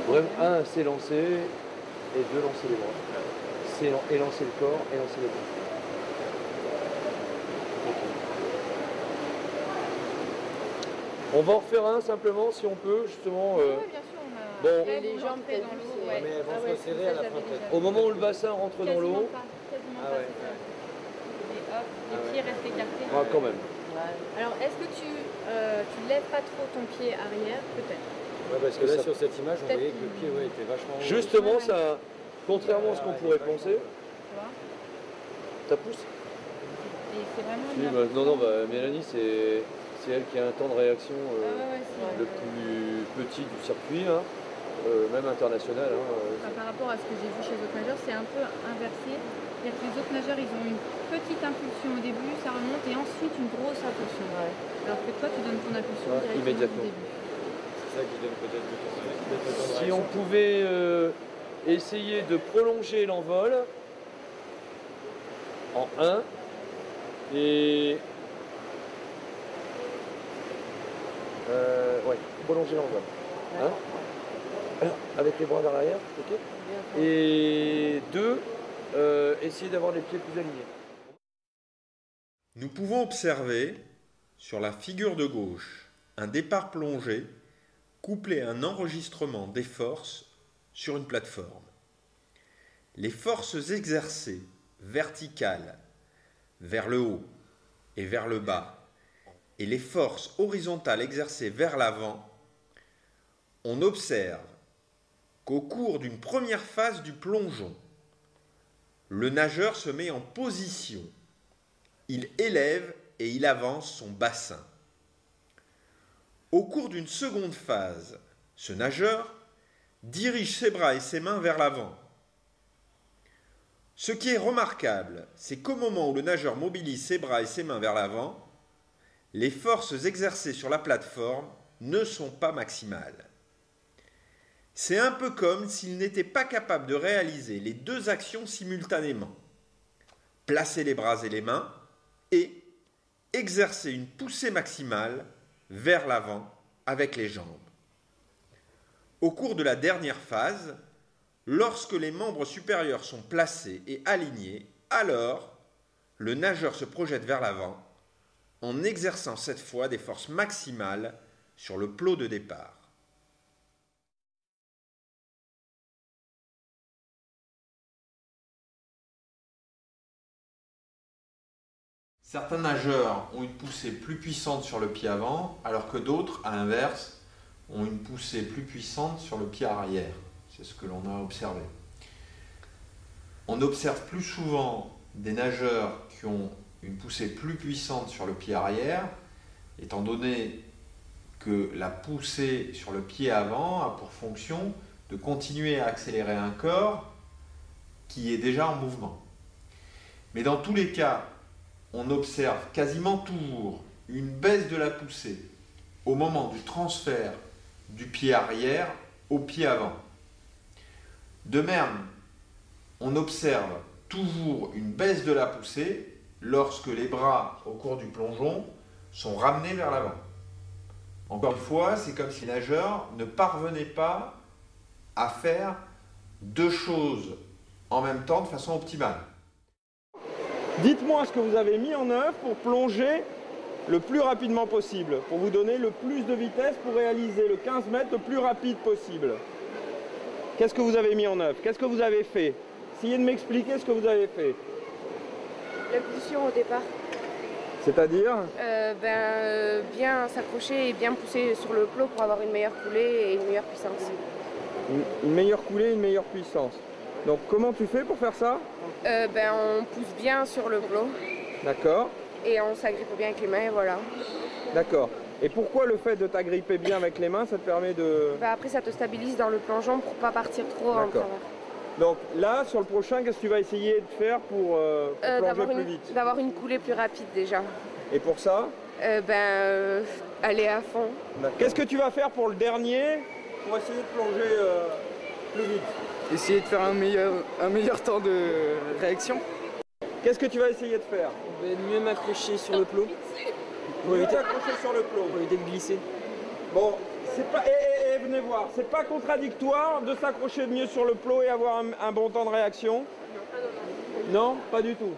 Vraiment, un, c'est lancer, et deux, lancer les bras. Et lancer le corps, et lancer les bras. On va en refaire un simplement, si on peut, justement. Oui, bien sûr, on a... Bon. Et les jambes peut-être dans l'eau. Ouais. Mais elles vont se resserrer à la fin. Au moment où le bassin rentre dans l'eau. Quasiment pas, c'est ça. Et hop, les pieds restent écartés. Ah, quand même. Alors, est-ce que tu lèves pas trop ton pied arrière, peut-être? Ouais, parce que là, sur cette image, on voyait que le pied était vachement... Justement, ça, contrairement à ce qu'on pourrait penser, Tu vois? ça pousse. Et c'est vraiment... Oui, bah, non, Mélanie, c'est elle qui a un temps de réaction le c'est... plus petit du circuit, hein, même international. Hein, par rapport à ce que j'ai vu chez les autres nageurs, c'est un peu inversé. C'est-à-dire que les autres nageurs, ils ont une petite impulsion au début, ça remonte, et ensuite une grosse impulsion. Ouais. Alors que toi, tu donnes ton impulsion immédiatement. Au début. C'est ça qui donne peut-être du temps. Si on pouvait essayer de prolonger l'envol en 1 et prolonger l'envol. Hein, avec les bras vers l'arrière, ok. Et 2, essayer d'avoir les pieds plus alignés. Nous pouvons observer sur la figure de gauche un départ plongé couplé à un enregistrement des forces sur une plateforme. Les forces exercées verticales vers le haut et vers le bas et les forces horizontales exercées vers l'avant, on observe qu'au cours d'une première phase du plongeon, le nageur se met en position. Il élève et il avance son bassin. Au cours d'une seconde phase, ce nageur dirige ses bras et ses mains vers l'avant. Ce qui est remarquable, c'est qu'au moment où le nageur mobilise ses bras et ses mains vers l'avant, les forces exercées sur la plateforme ne sont pas maximales. C'est un peu comme s'il n'était pas capable de réaliser les deux actions simultanément. Placer les bras et les mains et exercer une poussée maximale vers l'avant avec les jambes. Au cours de la dernière phase, lorsque les membres supérieurs sont placés et alignés, alors le nageur se projette vers l'avant en exerçant cette fois des forces maximales sur le plot de départ. Certains nageurs ont une poussée plus puissante sur le pied avant, alors que d'autres, à l'inverse, ont une poussée plus puissante sur le pied arrière. C'est ce que l'on a observé. On observe plus souvent des nageurs qui ont une poussée plus puissante sur le pied arrière, étant donné que la poussée sur le pied avant a pour fonction de continuer à accélérer un corps qui est déjà en mouvement. Mais dans tous les cas, on observe quasiment toujours une baisse de la poussée au moment du transfert du pied arrière au pied avant. De même, on observe toujours une baisse de la poussée lorsque les bras, au cours du plongeon, sont ramenés vers l'avant. Encore une fois, c'est comme si le nageur ne parvenait pas à faire deux choses en même temps de façon optimale. Dites-moi ce que vous avez mis en œuvre pour plonger le plus rapidement possible, pour vous donner le plus de vitesse pour réaliser le 15 mètres le plus rapide possible. Qu'est-ce que vous avez mis en œuvre? Qu'est-ce que vous avez fait? Essayez de m'expliquer ce que vous avez fait. L'impulsion au départ. C'est-à-dire bien s'accrocher et bien pousser sur le plot pour avoir une meilleure coulée et une meilleure puissance. Une meilleure coulée, une meilleure puissance. Donc comment tu fais pour faire ça? On pousse bien sur le plot. D'accord. Et on s'agrippe bien avec les mains et voilà. D'accord. Et pourquoi le fait de t'agripper bien avec les mains, ça te permet de... Après ça te stabilise dans le plongeon pour pas partir trop en travers. Donc là, sur le prochain, qu'est-ce que tu vas essayer de faire pour plonger plus vite? D'avoir une coulée plus rapide déjà. Et pour ça? Aller à fond. Qu'est-ce que tu vas faire pour le dernier, pour essayer de plonger plus vite? Essayer de faire un meilleur temps de réaction. Qu'est-ce que tu vas essayer de faire? Mieux m'accrocher sur le plot. Pour éviter d'accrocher sur le plot. Pour éviter de glisser. Bon, c'est pas. Venez voir, c'est pas contradictoire de s'accrocher mieux sur le plot et avoir un bon temps de réaction? Non, pas du tout.